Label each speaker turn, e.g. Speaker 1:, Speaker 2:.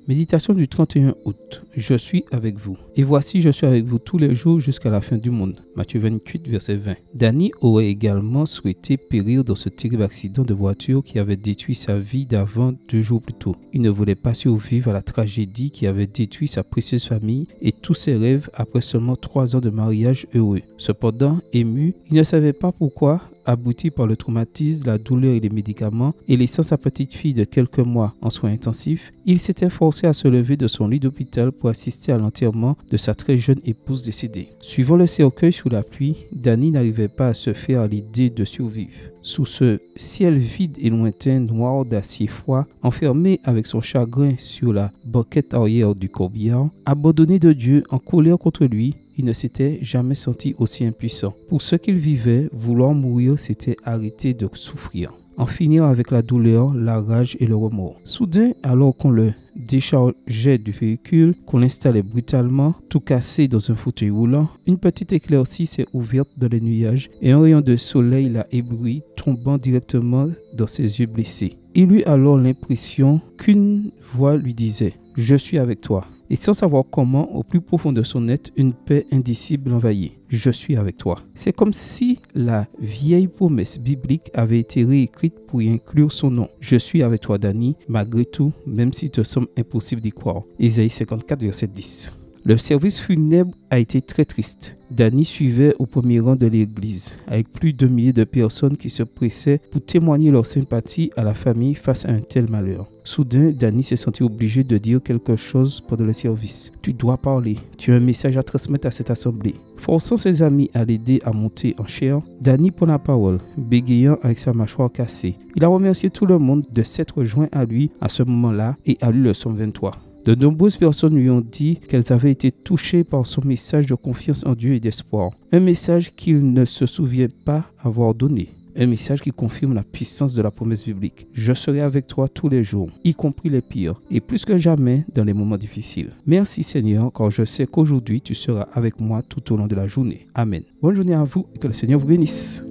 Speaker 1: Méditation du 31 août. Je suis avec vous. Et voici, je suis avec vous tous les jours jusqu'à la fin du monde. Matthieu 28, verset 20. Danny aurait également souhaité périr dans ce terrible accident de voiture qui avait détruit sa vie d'avant 2 jours plus tôt. Il ne voulait pas survivre à la tragédie qui avait détruit sa précieuse famille et tous ses rêves après seulement 3 ans de mariage heureux. Cependant, ému, il ne savait pas pourquoi. Abouti par le traumatisme, la douleur et les médicaments, et laissant sa petite fille de quelques mois en soins intensifs, il s'était forcé à se lever de son lit d'hôpital pour assister à l'enterrement de sa très jeune épouse décédée. Suivant le cercueil sous la pluie, Danny n'arrivait pas à se faire à l'idée de survivre. Sous ce ciel vide et lointain, noir d'acier froid, enfermé avec son chagrin sur la banquette arrière du corbillard, abandonné de Dieu, en colère contre lui, il ne s'était jamais senti aussi impuissant. Pour ce qu'il vivait, vouloir mourir, c'était arrêter de souffrir. En finir avec la douleur, la rage et le remords. Soudain, alors qu'on le déchargeait du véhicule, qu'on l'installait brutalement, tout cassé dans un fauteuil roulant, une petite éclaircie s'est ouverte dans les nuages et un rayon de soleil l'a ébloui, tombant directement dans ses yeux blessés. Il eut alors l'impression qu'une voix lui disait « Je suis avec toi ». Et sans savoir comment, au plus profond de son être, une paix indicible l'envahit. Je suis avec toi. C'est comme si la vieille promesse biblique avait été réécrite pour y inclure son nom. Je suis avec toi, Danny, malgré tout, même s'il te semble impossible d'y croire. Ésaïe 54, verset 10. Le service funèbre a été très triste. Danny suivait au premier rang de l'église, avec plus de milliers de personnes qui se pressaient pour témoigner leur sympathie à la famille face à un tel malheur. Soudain, Danny s'est senti obligé de dire quelque chose pendant le service. Tu dois parler, tu as un message à transmettre à cette assemblée. Forçant ses amis à l'aider à monter en chair, Danny prend la parole, bégayant avec sa mâchoire cassée. Il a remercié tout le monde de s'être joint à lui à ce moment-là et a lu le psaume 23. De nombreuses personnes lui ont dit qu'elles avaient été touchées par son message de confiance en Dieu et d'espoir. Un message qu'il ne se souvient pas avoir donné. Un message qui confirme la puissance de la promesse biblique. Je serai avec toi tous les jours, y compris les pires, et plus que jamais dans les moments difficiles. Merci Seigneur, car je sais qu'aujourd'hui tu seras avec moi tout au long de la journée. Amen. Bonne journée à vous et que le Seigneur vous bénisse.